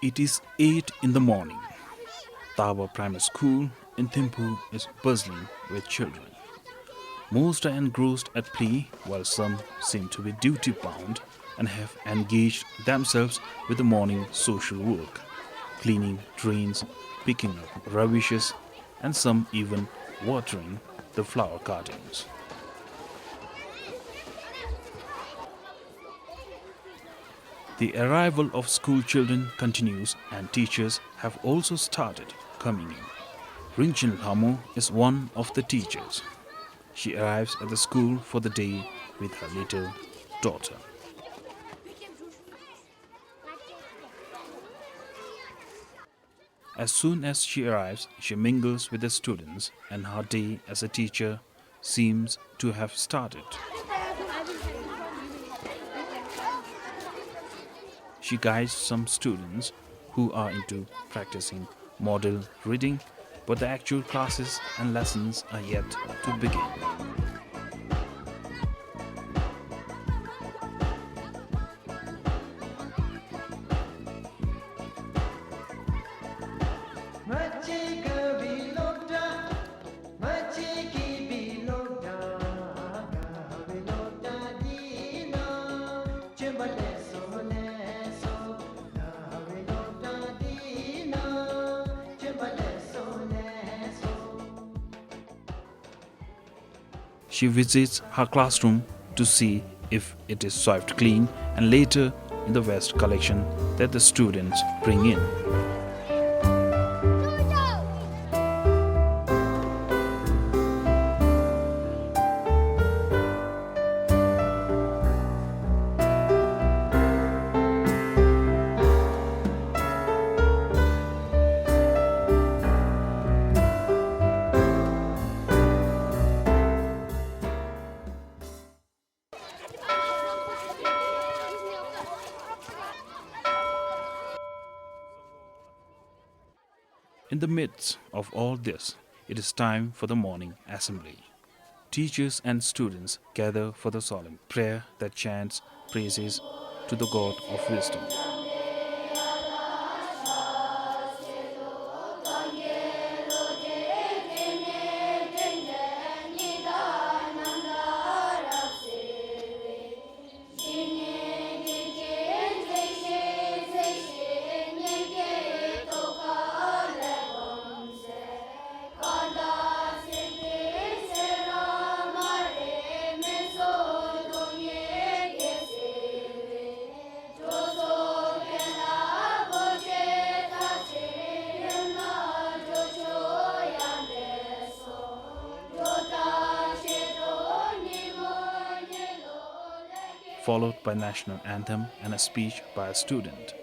It is 8 in the morning. Tawa Primary School in Thimphu is bustling with children. Most are engrossed at play, while some seem to be duty-bound and have engaged themselves with the morning social work, cleaning drains, picking up rubbishes, and some even watering the flower gardens. The arrival of school children continues and teachers have also started coming in. Rinchen Lhamo is one of the teachers. She arrives at the school for the day with her little daughter. As soon as she arrives, she mingles with the students and her day as a teacher seems to have started. She guides some students who are into practicing model reading, but the actual classes and lessons are yet to begin. She visits her classroom to see if it is swept clean and later in the waste collection that the students bring in. In the midst of all this, it is time for the morning assembly. Teachers and students gather for the solemn prayer that chants praises to the God of wisdom. Followed by national anthem and a speech by a student.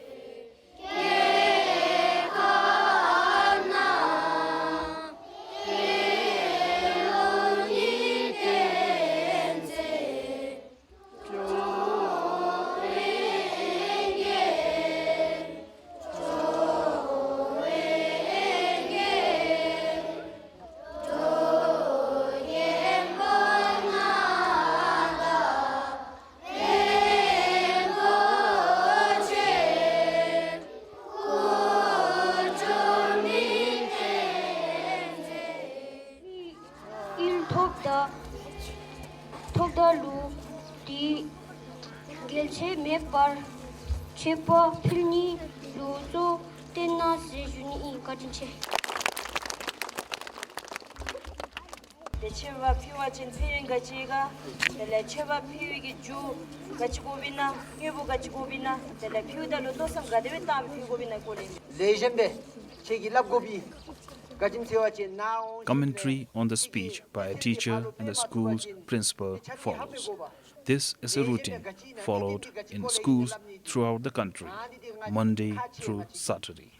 Lu di gelche me par chepa pilni lu zo tenna se juni katinche de cheva piwa chen phiring ga chega de le cheva piwi gi ju ga chigobina ngebu ga chigobina de le piu da lu to sam ga de ta piu gobina kole lejembe chegi lab gobi. Commentary on the speech by a teacher and the school's principal follows. This is a routine followed in schools throughout the country, Monday through Saturday.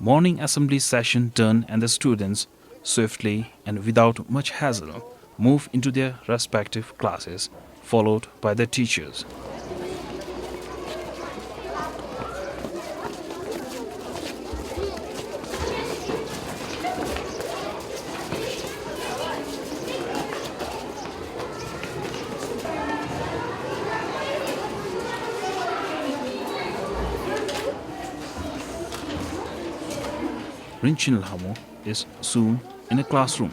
Morning assembly session done and the students, swiftly and without much hassle, move into their respective classes followed by their teachers. Rinchen Lhamo is soon in a classroom,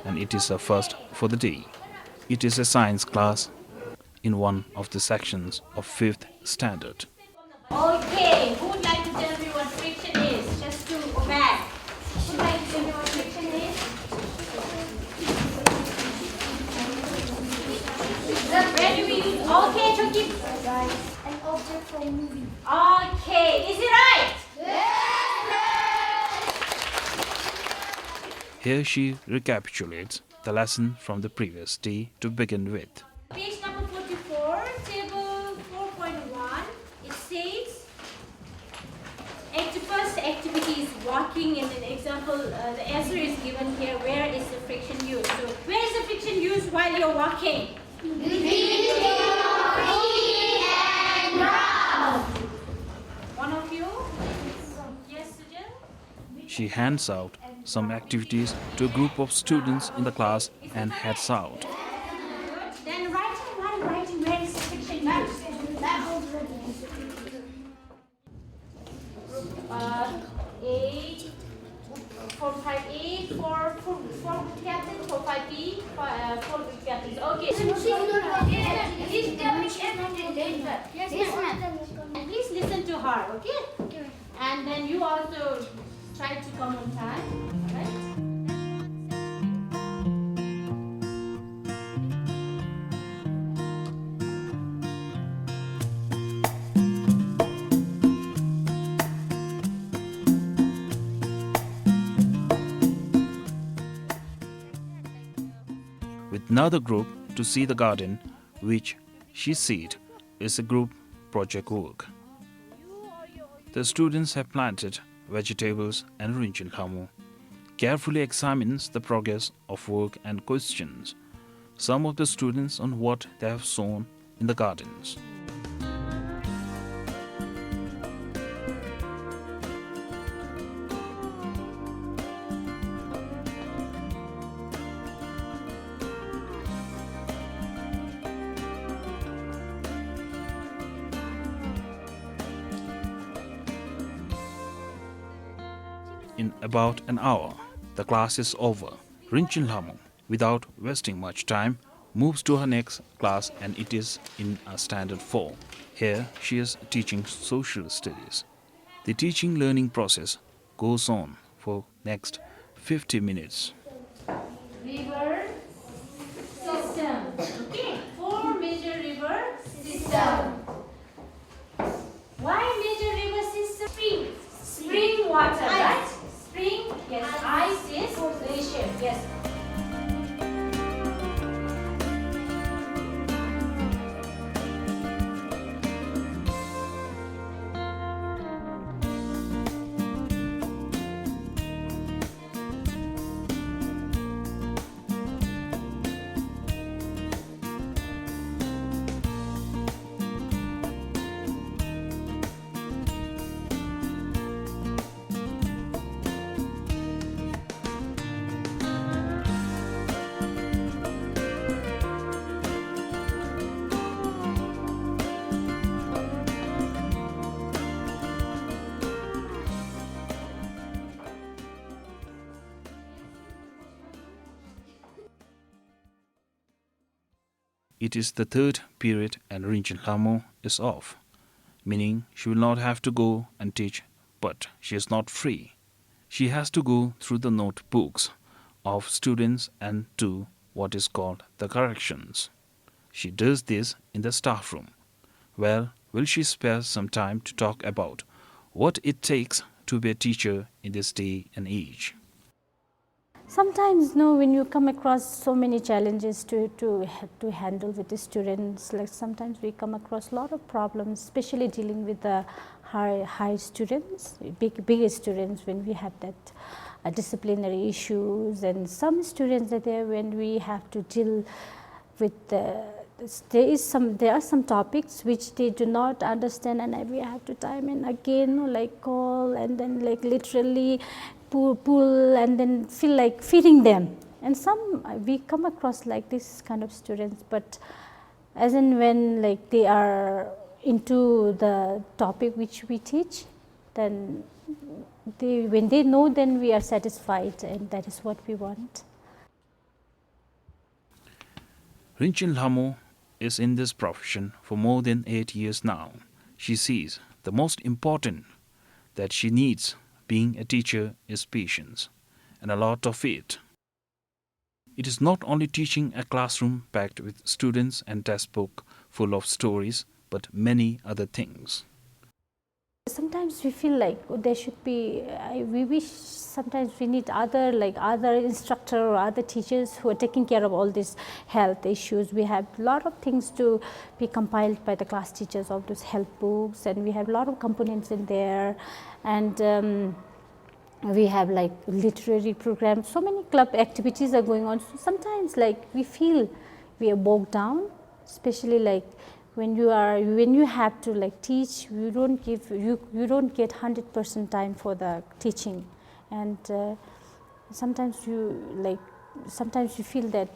and it is a first for the day. It is a science class in one of the sections of 5th standard. Okay, who would like to tell me what friction is? Just to go back. Who would like to tell me what friction is? Where do we use? Okay, to keep. An object for moving. Okay, is it right? Here she recapitulates the lesson from the previous day to begin with. Page number 44, table 4.1, it says, first activity is walking, and an example, the answer is given here, where is the friction used? So, where is the friction used while you're walking? One of you? Yes, Sujal? She hands out some activities to a group of students in the class and heads out. Then writing, where is the friction used? 8, 458, 4 captains, 4 5B, 4 captains. Okay. And please listen to her, okay? And then you also try to come on time, alright? With another group to see the garden, which she said is a group project work. The students have planted vegetables, and Rinchen Lhamo carefully examines the progress of work and questions some of the students on what they have sown in the gardens. In about an hour, the class is over. Rinchen Lhamo, without wasting much time, moves to her next class, and it is in a standard 4. Here she is teaching social studies. The teaching learning process goes on for next 50 minutes. River system. Okay, 4 major river system. Why major river system? Spring water, right? Spring, yes. Ice is glacier, yes. It is the third period and Rinchen Lhamo is off, meaning she will not have to go and teach, but she is not free. She has to go through the notebooks of students and do what is called the corrections. She does this in the staff room. Well, will she spare some time to talk about what it takes to be a teacher in this day and age? Sometimes, when you come across so many challenges to handle with the students, like sometimes we come across a lot of problems, especially dealing with the high students, bigger students, when we have that disciplinary issues, and some students are there when we have to deal with there are some topics which they do not understand, and we have to time and again like call and then like literally pull and then feel like feeding them. And some we come across like this kind of students, but as and when like they are into the topic which we teach, then when they know, then we are satisfied, and that is what we want. Rinchen Lhamo is in this profession for more than 8 years now. She sees the most important that she needs being a teacher is patience, and a lot of it. It is not only teaching a classroom packed with students and textbook full of stories, but many other things. Sometimes we feel like there should be, we wish sometimes we need other instructor or other teachers who are taking care of all these health issues. We have a lot of things to be compiled by the class teachers, all those health books, and we have a lot of components in there, and we have like literary programs, so many club activities are going on. So sometimes like we feel we are bogged down, especially like when you have to like teach, you don't get 100% time for the teaching, and sometimes you feel that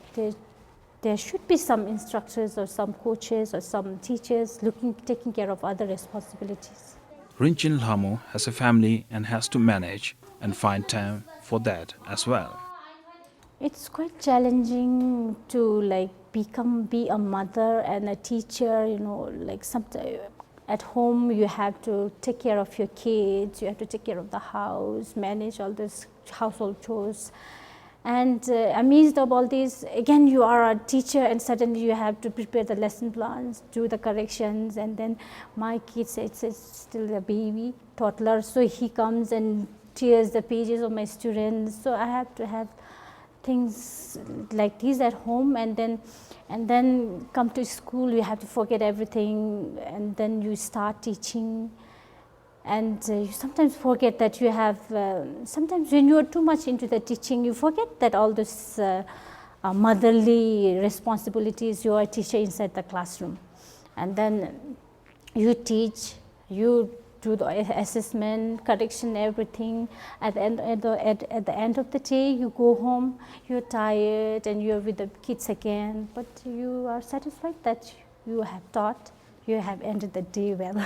there should be some instructors or some coaches or some teachers taking care of other responsibilities. Rinchen Lhamo has a family and has to manage and find time for that as well. It's quite challenging to like be a mother and a teacher, like sometimes at home you have to take care of your kids, you have to take care of the house, manage all these household chores, and amidst of all this, again you are a teacher and suddenly you have to prepare the lesson plans, do the corrections, and then my kid it's still a baby, toddler, so he comes and tears the pages of my students, so I have to have things like these at home, and then come to school, you have to forget everything, and then you start teaching, and you sometimes forget that you have, sometimes when you are too much into the teaching, you forget that all those motherly responsibilities, you are a teacher inside the classroom, and then you teach, you do the assessment, correction, everything. At the end of the day, you go home, you're tired and you're with the kids again, but you are satisfied that you have taught, you have ended the day well.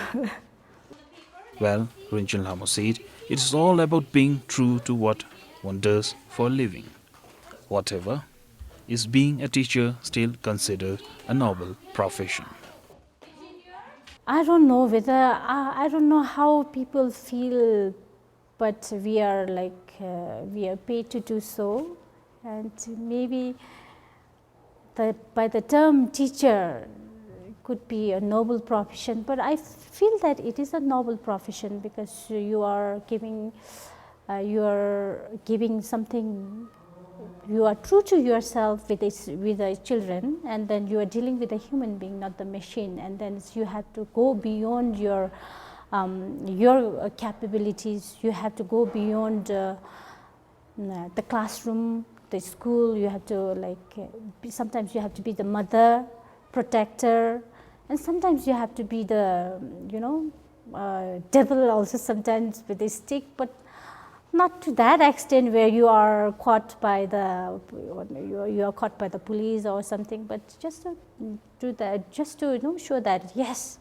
Well, Rinchen Lhamo said, it is all about being true to what one does for a living. Whatever, is being a teacher still considered a noble profession? I don't know whether, I don't know how people feel, but we are like, we are paid to do so, and maybe by the term teacher could be a noble profession, but I feel that it is a noble profession because you are giving something. You are true to yourself with the children, and then you are dealing with a human being, not the machine, and then you have to go beyond your capabilities. You have to go beyond the classroom, the school. You have to sometimes you have to be the mother, protector, and sometimes you have to be the devil also sometimes with a stick, but not to that extent where you are caught by the police or something, but just to do that, just to show that yes,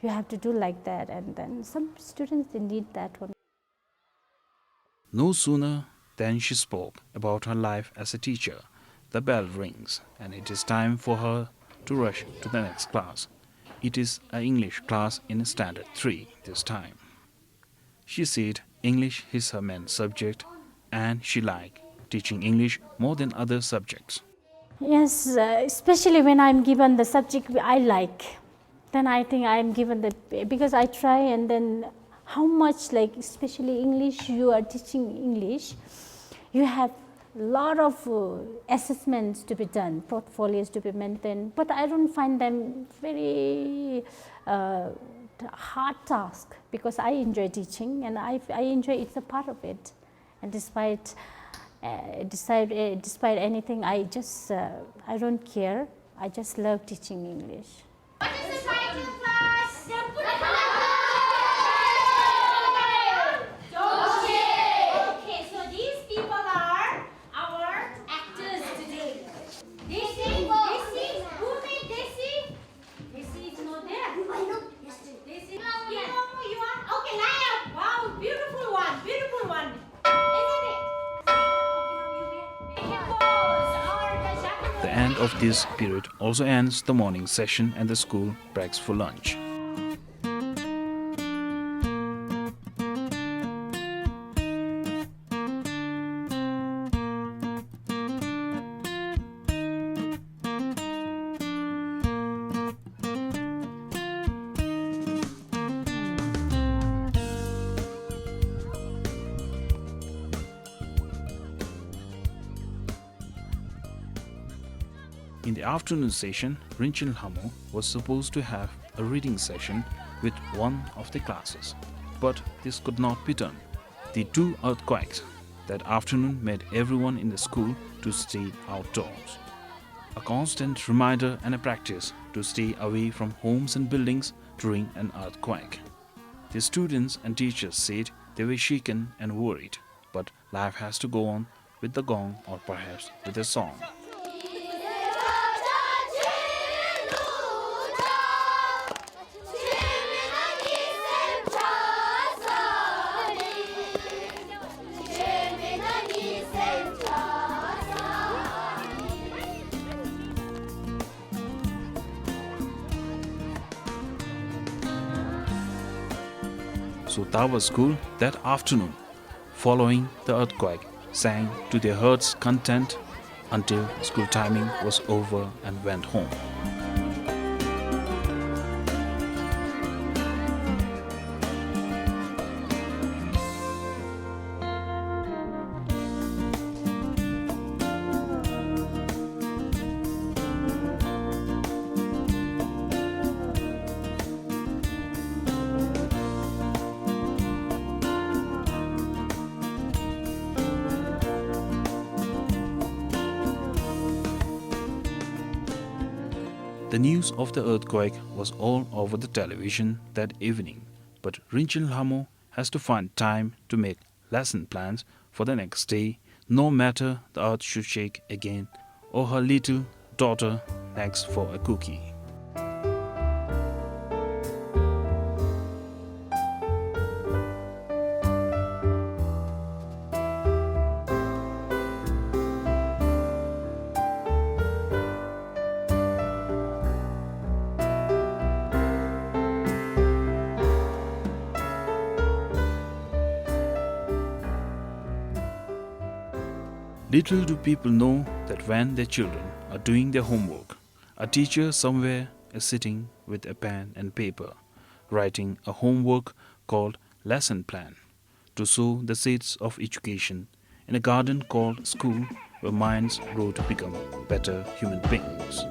you have to do like that, and then some students they need that one. No sooner than she spoke about her life as a teacher, the bell rings and it is time for her to rush to the next class. It is an English class in Standard 3 this time. She said English is her main subject and she liked teaching English more than other subjects. Yes, especially when I'm given the subject I like, then I think I'm given because I try, and then how much, like especially English, you are teaching English, you have a lot of assessments to be done, portfolios to be maintained, but I don't find them very hard task because I enjoy teaching and I enjoy it's a part of it, and despite anything, I don't care I just love teaching English. What is the title, class? Okay, so these people are our actors today. Desi, who made Desi? Desi is not there. I know. Desi, you are? Okay, Naya. Wow, beautiful one. Isn't it? Okay, pose. The end of this period also ends the morning session and the school breaks for lunch. In the afternoon session, Rinchen Lhamo was supposed to have a reading session with one of the classes, but this could not be done. The two earthquakes that afternoon made everyone in the school to stay outdoors. A constant reminder and a practice to stay away from homes and buildings during an earthquake. The students and teachers said they were shaken and worried, but life has to go on with the gong or perhaps with a song. So Tawa school that afternoon, following the earthquake, sang to their heart's content until school timing was over and went home. The news of the earthquake was all over the television that evening, but Rinchen Lhamo has to find time to make lesson plans for the next day, no matter the earth should shake again or her little daughter nags for a cookie. Little do people know that when their children are doing their homework, a teacher somewhere is sitting with a pen and paper, writing a homework called lesson plan to sow the seeds of education in a garden called school where minds grow to become better human beings.